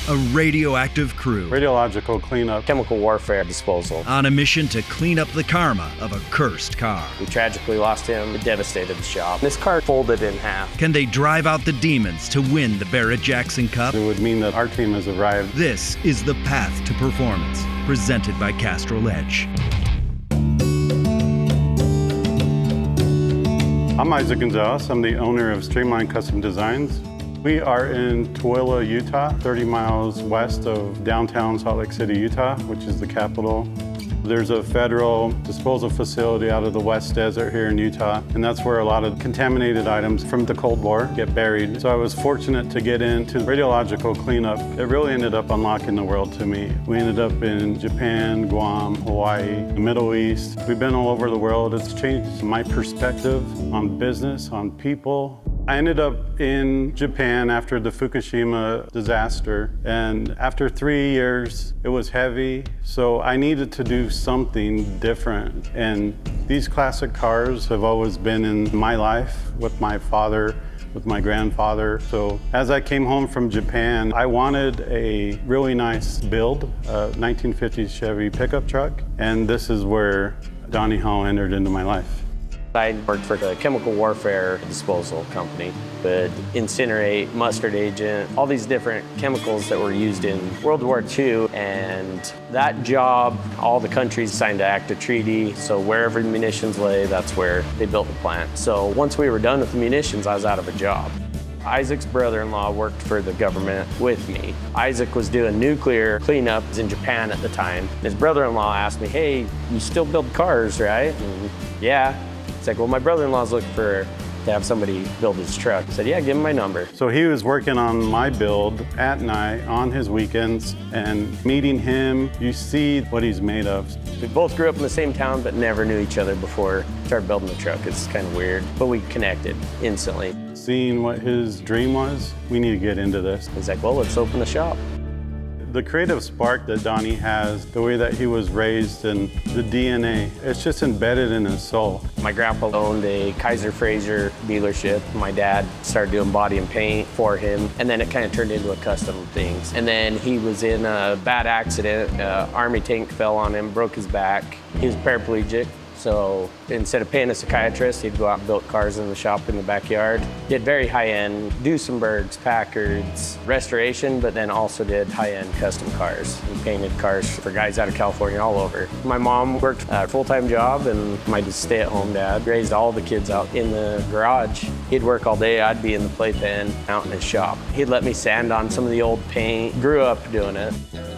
a radioactive crew radiological cleanup, chemical warfare disposal. on a mission to clean up the karma of a cursed car. We tragically lost him. It devastated the shop. This car folded in half. Can they drive out the demons to win the Barrett-Jackson Cup? it would mean that our team has arrived. This is the Path to Performance, presented by Castrol Edge. I'm Isaac Gonzales. I'm the owner of Streamline Custom Designs. We are in Tooele, Utah, 30 miles west of downtown Salt Lake City, Utah, which is the capital. There's a federal disposal facility out of the West Desert here in Utah, and that's where a lot of contaminated items from the Cold War get buried. So I was fortunate to get into radiological cleanup. It really ended up unlocking the world to me. We ended up in Japan, Guam, Hawaii, the Middle East. We've been all over the world. It's changed my perspective on business, on people. I ended up in Japan after the Fukushima disaster, and after 3 years, it was heavy, so I needed to do something different. And these classic cars have always been in my life with my father, with my grandfather. So as I came home from Japan, I wanted a really nice build, a 1950s Chevy pickup truck, and this is where Donnie entered into my life. I worked for the chemical warfare disposal company, would incinerate, mustard agent, all these different chemicals that were used in World War II. And that job, all the countries signed an ACTA treaty, so wherever munitions lay, that's where they built the plant. So once we were done with the munitions, I was out of a job. Isaac's brother-in-law worked for the government with me. Isaac was doing nuclear cleanups in Japan at the time. His brother-in-law asked me, "Hey, you still build cars, right?" And, yeah. It's like, well, my brother-in-law's looking to have somebody build his truck. I said, yeah, give him my number. So he was working on my build at night, on his weekends, and meeting him, you see what he's made of. We both grew up in the same town, but never knew each other before we started building the truck. It's kind of weird, but we connected instantly. Seeing what his dream was, we need to get into this. He's like, well, let's open the shop. The creative spark that Donnie has, the way that he was raised, and the DNA, it's just embedded in his soul. My grandpa owned a Kaiser Fraser dealership. My dad started doing body and paint for him, and then it kind of turned into a custom things. And then he was in a bad accident. Army tank fell on him, broke his back. He was paraplegic. So instead of paying a psychiatrist, he'd go out and build cars in the shop in the backyard. Did very high-end Duesenbergs, Packards, restoration, but then also did high-end custom cars. He painted cars for guys out of California all over. My mom worked a full-time job, and my stay-at-home dad raised all the kids out in the garage. He'd work all day, I'd be in the playpen out in his shop. He'd let me sand on some of the old paint. Grew up doing it.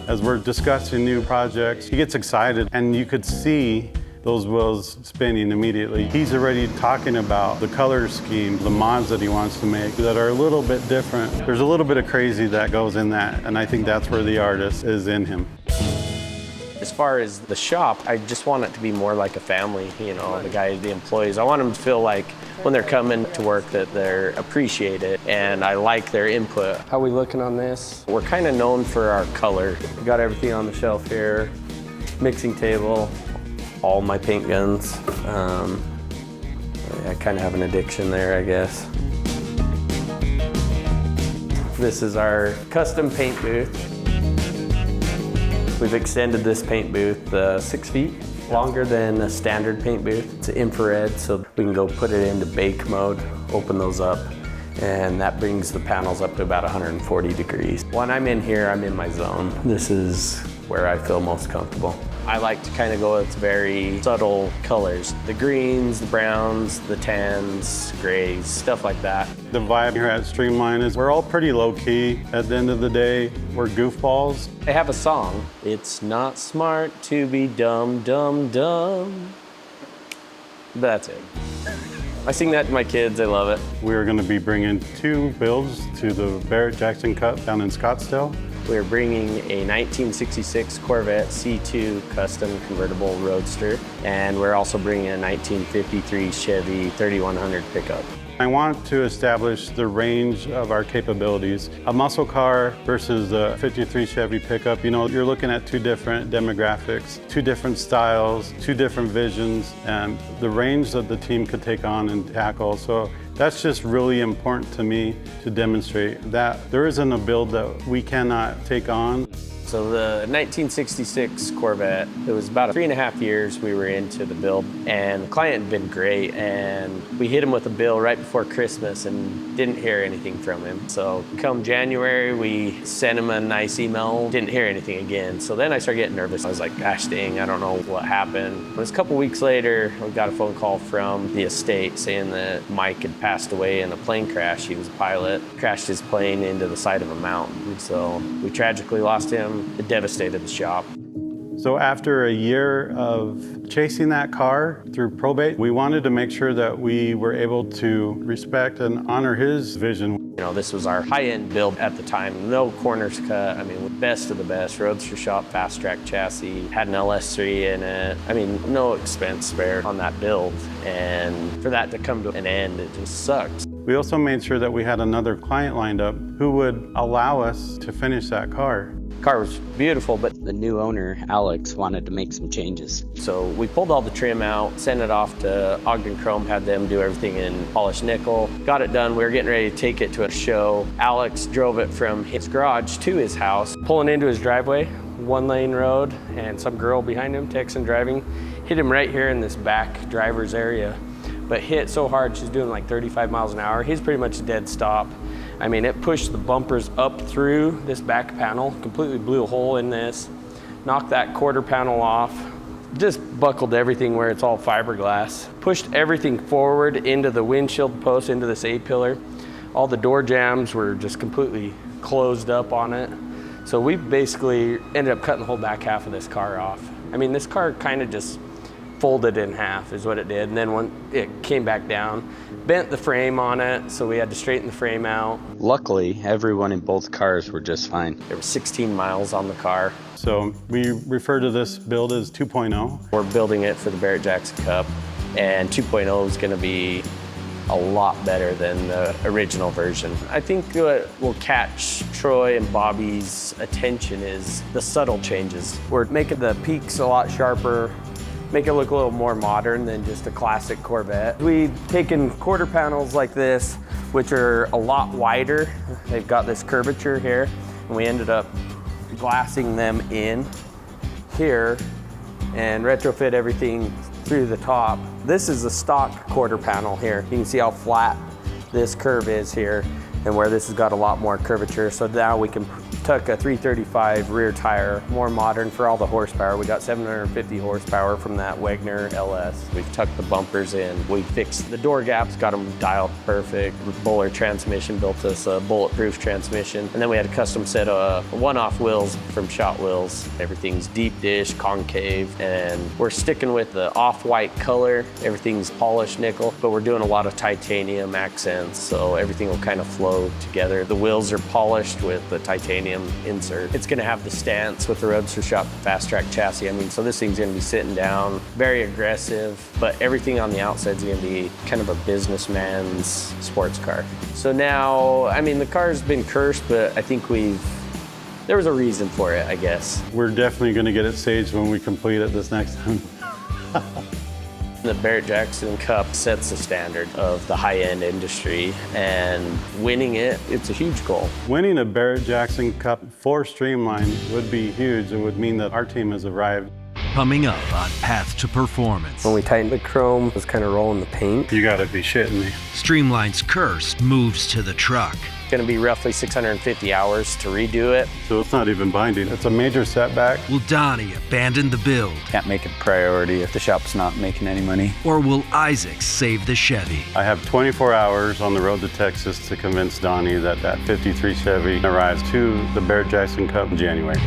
As we're discussing new projects, he gets excited, and you could see those wheels spinning immediately. He's already talking about the color scheme, the mods that he wants to make that are a little bit different. There's a little bit of crazy that goes in that, and I think that's where the artist is in him. As far as the shop, I just want it to be more like a family, you know, the employees. I want them to feel like when they're coming to work that they're appreciated, and I like their input. How are we looking on this? We're kind of known for our color. We got everything on the shelf here, mixing table, all my paint guns. I kind of have an addiction there, I guess. This is our custom paint booth. We've extended this paint booth 6 feet, longer than a standard paint booth. It's infrared, so we can go put it into bake mode, open those up, and that brings the panels up to about 140 degrees. When I'm in here, I'm in my zone. This is where I feel most comfortable. I like to kind of go with very subtle colors. The greens, the browns, the tans, grays, stuff like that. The vibe here at Streamline is we're all pretty low-key. At the end of the day, we're goofballs. I have a song. It's not smart to be dumb, dumb, dumb. But that's it. I sing that to my kids, they love it. We're gonna be bringing 2 builds to the Barrett-Jackson Cup down in Scottsdale. We're bringing a 1966 Corvette C2 custom convertible Roadster, and we're also bringing a 1953 Chevy 3100 pickup. I want to establish the range of our capabilities. A muscle car versus a 53 Chevy pickup, you know, you're looking at 2 different demographics, 2 different styles, 2 different visions, and the range that the team could take on and tackle. So That's just really important to me to demonstrate that there isn't a build that we cannot take on. So the 1966 Corvette, it was about 3.5 years we were into the build, and the client had been great, and we hit him with a bill right before Christmas and didn't hear anything from him. So come January, we sent him a nice email, didn't hear anything again. So then I started getting nervous. I was like, gosh dang, I don't know what happened. It was a couple weeks later, we got a phone call from the estate saying that Mike had passed away in a plane crash. He was a pilot, crashed his plane into the side of a mountain. So we tragically lost him. It devastated the shop. So after a year of chasing that car through probate, we wanted to make sure that we were able to respect and honor his vision. You know, this was our high-end build at the time. No corners cut. I mean, best of the best. Roadster shop, fast track chassis, had an LS3 in it. I mean, no expense spared on that build. And for that to come to an end, it just sucks. We also made sure that we had another client lined up who would allow us to finish that car. The car was beautiful, but The new owner, Alex, wanted to make some changes. so we pulled all the trim out, sent it off to Ogden Chrome, had them do everything in polished nickel. Got it done. We were getting ready to take it to a show. Alex drove it from his garage to his house, pulling into his driveway, 1-lane road, and some girl behind him, Texan driving, hit him right here in this back driver's area. But hit so hard, she's doing like 35 miles an hour. He's pretty much a dead stop. I mean, it pushed the bumpers up through this back panel, completely blew a hole in this, knocked that quarter panel off, just buckled everything where it's all fiberglass, pushed everything forward into the windshield post, into this A-pillar. All the door jambs were just completely closed up on it. So we basically ended up cutting the whole back half of this car off. I mean, this car kind of just folded in half is what it did. And then when it came back down, bent the frame on it, so we had to straighten the frame out. Luckily, everyone in both cars were just fine. There was 16 miles on the car. So we refer to this build as 2.0. We're building it for the Barrett-Jackson Cup, and 2.0 is gonna be a lot better than the original version. I think what will catch Troy and Bobby's attention is the subtle changes. We're making the peaks a lot sharper, make it look a little more modern than just a classic Corvette. We've taken quarter panels like this, which are a lot wider. They've got this curvature here, and we ended up glassing them in here and retrofit everything through the top. This is a stock quarter panel here. You can see how flat this curve is here and where this has got a lot more curvature. So now we can tuck a 335 rear tire, more modern for all the horsepower. We got 750 horsepower from that Wagner LS. We've tucked the bumpers in. We fixed the door gaps, got them dialed perfect. Bowler transmission built us a bulletproof transmission. And then we had a custom set of one-off wheels from Shot Wheels. Everything's deep dish, concave, and we're sticking with the off-white color. Everything's polished nickel, but we're doing a lot of titanium accents, so everything will kind of flow together. The wheels are polished with the titanium insert. It's gonna have the stance with the Roadster shop fast track chassis. I mean, so this thing's gonna be sitting down, very aggressive, but everything on the outside is gonna be kind of a businessman's sports car. So now, I mean, the car's been cursed, but I think there was a reason for it, I guess. We're definitely gonna get it staged when we complete it this next time. The Barrett-Jackson Cup sets the standard of the high-end industry, and winning it, it's a huge goal. Winning a Barrett-Jackson Cup for Streamline would be huge. It would mean that our team has arrived. Coming up on Path to Performance, When we tightened the chrome, it was kind of rolling the paint. You gotta be shitting me. Streamline's curse moves to the truck. It's gonna be roughly 650 hours to redo it. So it's not even binding. It's a major setback. Will Donnie abandon the build? Can't make it a priority if the shop's not making any money. Or will Isaac save the Chevy? I have 24 hours on the road to Texas to convince Donnie that that 53 Chevy arrives to the Barrett-Jackson Cup in January.